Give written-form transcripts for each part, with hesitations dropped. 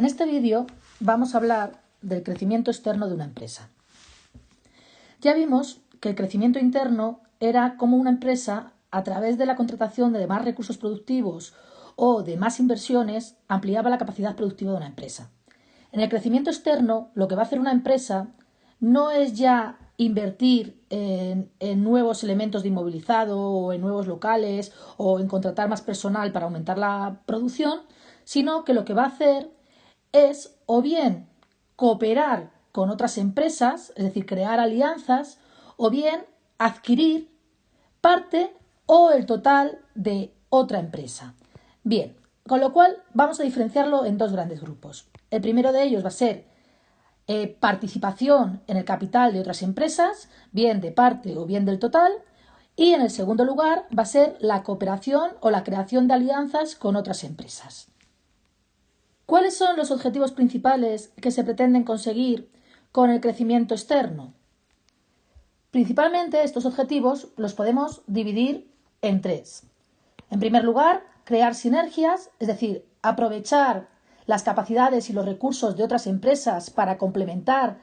En este vídeo vamos a hablar del crecimiento externo de una empresa. Ya vimos que el crecimiento interno era cómo una empresa, a través de la contratación de más recursos productivos o de más inversiones, ampliaba la capacidad productiva de una empresa. En el crecimiento externo, lo que va a hacer una empresa no es ya invertir en nuevos elementos de inmovilizado o en nuevos locales o en contratar más personal para aumentar la producción, sino que lo que va a hacer es o bien cooperar con otras empresas, es decir, crear alianzas, o bien adquirir parte o el total de otra empresa. Bien, con lo cual vamos a diferenciarlo en dos grandes grupos. El primero de ellos va a ser participación en el capital de otras empresas, bien de parte o bien del total, y en el segundo lugar va a ser la cooperación o la creación de alianzas con otras empresas. ¿Cuáles son los objetivos principales que se pretenden conseguir con el crecimiento externo? Principalmente estos objetivos los podemos dividir en tres. En primer lugar, crear sinergias, es decir, aprovechar las capacidades y los recursos de otras empresas para complementar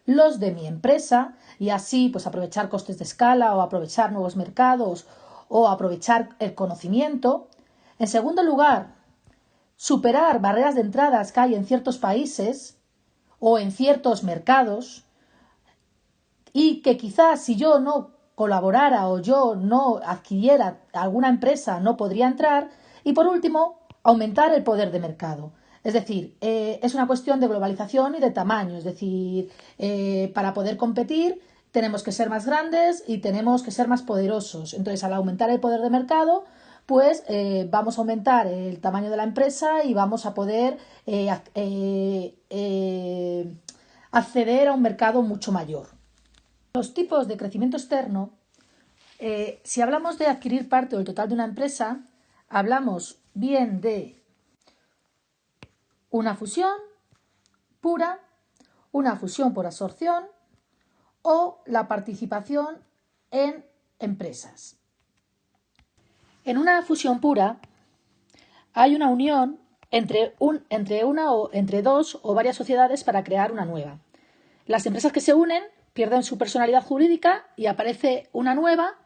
los de mi empresa y así pues aprovechar costes de escala o aprovechar nuevos mercados o aprovechar el conocimiento. En segundo lugar, superar barreras de entradas que hay en ciertos países o en ciertos mercados y que quizás si yo no colaborara o yo no adquiriera alguna empresa no podría entrar. Y por último, aumentar el poder de mercado. Es decir, es una cuestión de globalización y de tamaño. Es decir, para poder competir tenemos que ser más grandes y tenemos que ser más poderosos. Entonces, al aumentar el poder de mercado, pues vamos a aumentar el tamaño de la empresa y vamos a poder acceder a un mercado mucho mayor. Los tipos de crecimiento externo, si hablamos de adquirir parte o el total de una empresa, hablamos bien de una fusión pura, una fusión por absorción o la participación en empresas. En una fusión pura hay una unión entre dos o varias sociedades para crear una nueva. Las empresas que se unen pierden su personalidad jurídica y aparece una nueva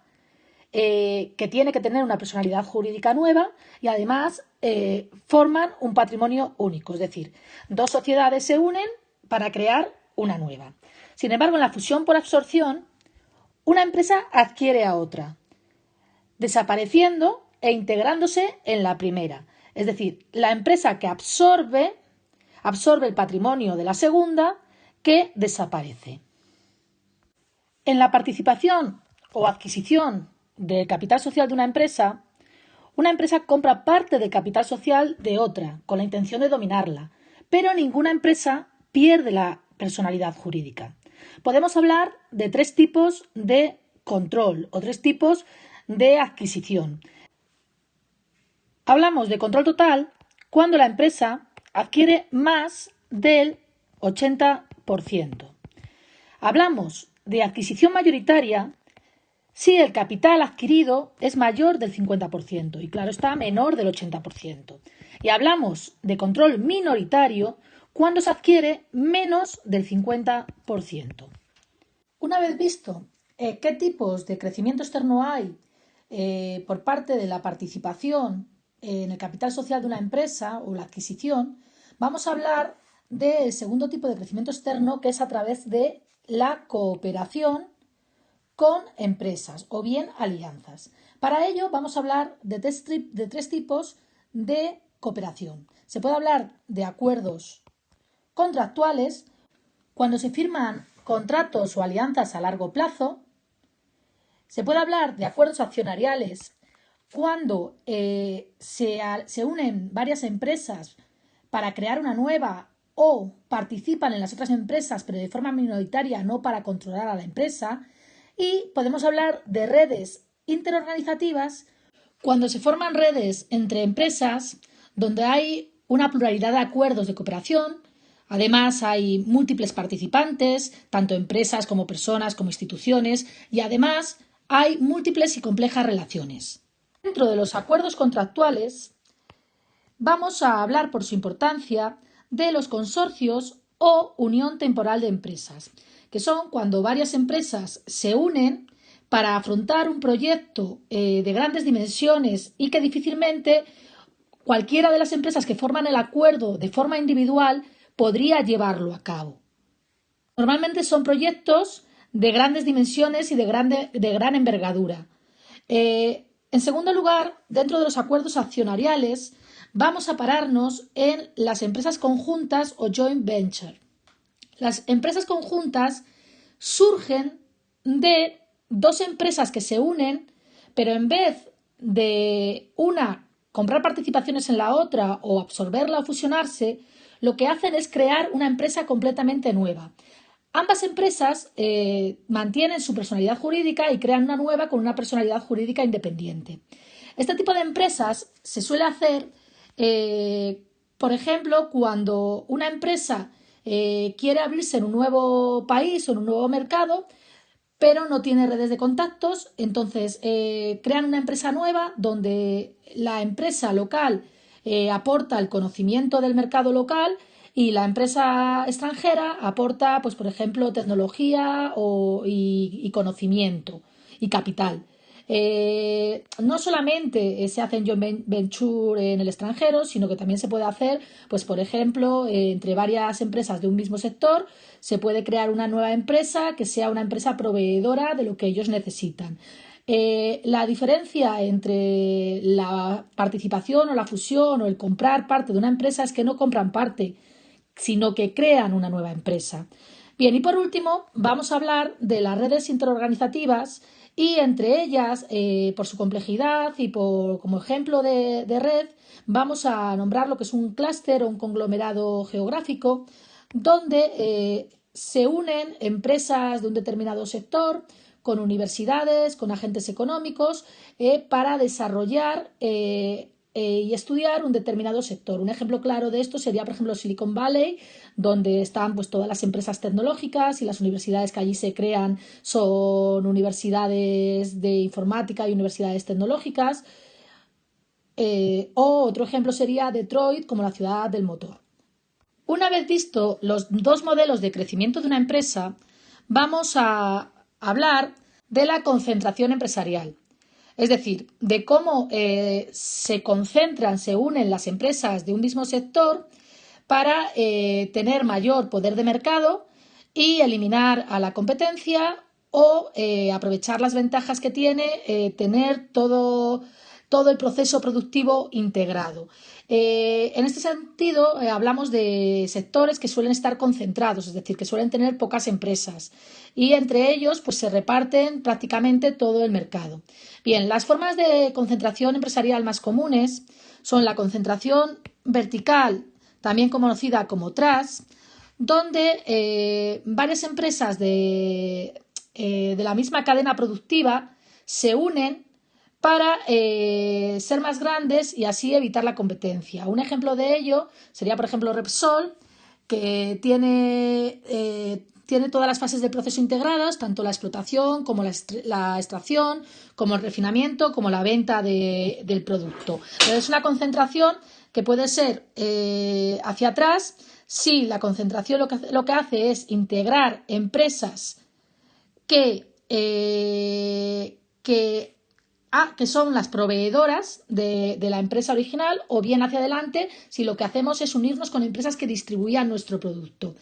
que tiene que tener una personalidad jurídica nueva y además forman un patrimonio único, es decir, dos sociedades se unen para crear una nueva. Sin embargo, en la fusión por absorción, una empresa adquiere a otra, desapareciendo e integrándose en la primera. Es decir, la empresa que absorbe el patrimonio de la segunda que desaparece. En la participación o adquisición del capital social de una empresa compra parte del capital social de otra con la intención de dominarla, pero ninguna empresa pierde la personalidad jurídica. Podemos hablar de tres tipos de control o tres tipos de adquisición. Hablamos de control total cuando la empresa adquiere más del 80%. Hablamos de adquisición mayoritaria si el capital adquirido es mayor del 50% y, claro está, menor del 80%. Y hablamos de control minoritario cuando se adquiere menos del 50%. Una vez visto qué tipos de crecimiento externo hay por parte de la participación en el capital social de una empresa o la adquisición, vamos a hablar del segundo tipo de crecimiento externo, que es a través de la cooperación con empresas o bien alianzas. Para ello vamos a hablar de tres tipos de cooperación. Se puede hablar de acuerdos contractuales cuando se firman contratos o alianzas a largo plazo. Se puede hablar de acuerdos accionariales cuando se unen varias empresas para crear una nueva o participan en las otras empresas pero de forma minoritaria, no para controlar a la empresa. Y podemos hablar de redes interorganizativas cuando se forman redes entre empresas donde hay una pluralidad de acuerdos de cooperación. Además, hay múltiples participantes, tanto empresas como personas como instituciones, y además hay múltiples y complejas relaciones. Dentro de los acuerdos contractuales vamos a hablar por su importancia de los consorcios o unión temporal de empresas, que son cuando varias empresas se unen para afrontar un proyecto de grandes dimensiones y que difícilmente cualquiera de las empresas que forman el acuerdo de forma individual podría llevarlo a cabo. Normalmente son proyectos de grandes dimensiones y de gran envergadura. En segundo lugar, dentro de los acuerdos accionariales, vamos a pararnos en las empresas conjuntas o joint venture. Las empresas conjuntas surgen de dos empresas que se unen, pero en vez de una comprar participaciones en la otra o absorberla o fusionarse, lo que hacen es crear una empresa completamente nueva. Ambas empresas mantienen su personalidad jurídica y crean una nueva con una personalidad jurídica independiente. Este tipo de empresas se suele hacer, por ejemplo, cuando una empresa quiere abrirse en un nuevo país o en un nuevo mercado, pero no tiene redes de contactos, entonces crean una empresa nueva donde la empresa local aporta el conocimiento del mercado local y la empresa extranjera aporta, pues, por ejemplo, tecnología y conocimiento y capital. No solamente se hace en joint venture en el extranjero, sino que también se puede hacer, pues, por ejemplo, entre varias empresas de un mismo sector, se puede crear una nueva empresa que sea una empresa proveedora de lo que ellos necesitan. La diferencia entre la participación o la fusión o el comprar parte de una empresa es que no compran parte, sino que crean una nueva empresa. Bien, y por último, vamos a hablar de las redes interorganizativas y entre ellas, por su complejidad y como ejemplo de red, vamos a nombrar lo que es un clúster o un conglomerado geográfico donde se unen empresas de un determinado sector con universidades, con agentes económicos para desarrollar y estudiar un determinado sector. Un ejemplo claro de esto sería, por ejemplo, Silicon Valley, donde están, pues, todas las empresas tecnológicas y las universidades que allí se crean son universidades de informática y universidades tecnológicas. O otro ejemplo sería Detroit como la ciudad del motor. Una vez visto los dos modelos de crecimiento de una empresa, vamos a hablar de la concentración empresarial. Es decir, de cómo se concentran, se unen las empresas de un mismo sector para tener mayor poder de mercado y eliminar a la competencia o aprovechar las ventajas que tiene tener todo el proceso productivo integrado. En este sentido, hablamos de sectores que suelen estar concentrados, es decir, que suelen tener pocas empresas y entre ellos, pues, se reparten prácticamente todo el mercado. Bien, las formas de concentración empresarial más comunes son la concentración vertical, también conocida como trust, donde varias empresas de la misma cadena productiva se unen para ser más grandes y así evitar la competencia. Un ejemplo de ello sería, por ejemplo, Repsol, que tiene todas las fases del proceso integradas, tanto la explotación como la extracción, como el refinamiento, como la venta del producto. Pero es una concentración que puede ser hacia atrás si la concentración lo que hace es integrar empresas que son las proveedoras de la empresa original, o bien hacia adelante si lo que hacemos es unirnos con empresas que distribuyan nuestro producto.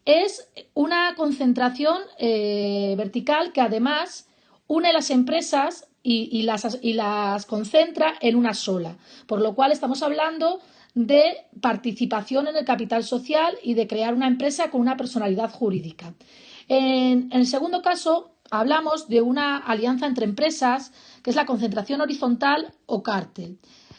Es una concentración vertical que además une las empresas y las concentra en una sola, por lo cual estamos hablando de participación en el capital social y de crear una empresa con una personalidad jurídica. En el segundo caso, hablamos de una alianza entre empresas, que es la concentración horizontal o cártel.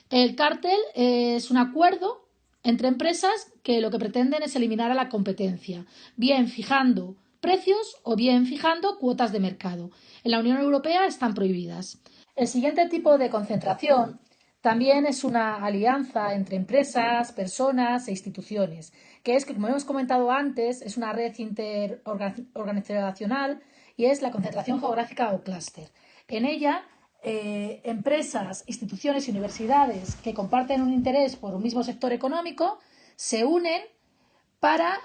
El cártel es un acuerdo entre empresas que lo que pretenden es eliminar a la competencia, bien fijando precios o bien fijando cuotas de mercado. En la Unión Europea están prohibidas. El siguiente tipo de concentración también es una alianza entre empresas, personas e instituciones, que es que, como hemos comentado antes, es una red interorganizacional y es la concentración geográfica o clúster. En ella, empresas, instituciones y universidades que comparten un interés por un mismo sector económico se unen para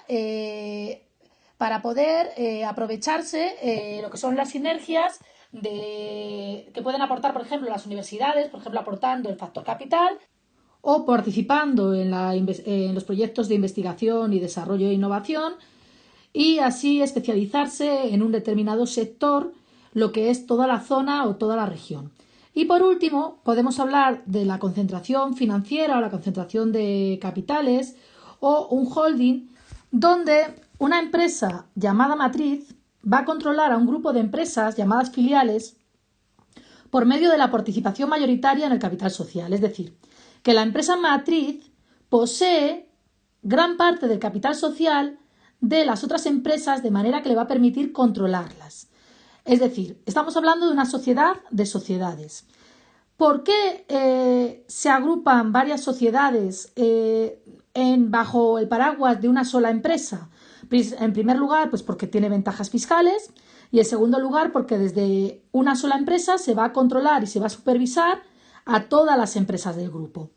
poder aprovecharse lo que son las sinergias que pueden aportar, por ejemplo, las universidades, por ejemplo, aportando el factor capital o participando en los proyectos de investigación y desarrollo e innovación, y así especializarse en un determinado sector, lo que es toda la zona o toda la región. Y por último, podemos hablar de la concentración financiera o la concentración de capitales o un holding, donde una empresa llamada matriz va a controlar a un grupo de empresas llamadas filiales por medio de la participación mayoritaria en el capital social. Es decir, que la empresa matriz posee gran parte del capital social de las otras empresas, de manera que le va a permitir controlarlas. Es decir, estamos hablando de una sociedad de sociedades. ¿Por qué se agrupan varias sociedades bajo el paraguas de una sola empresa? En primer lugar, pues porque tiene ventajas fiscales, y en segundo lugar, porque desde una sola empresa se va a controlar y se va a supervisar a todas las empresas del grupo.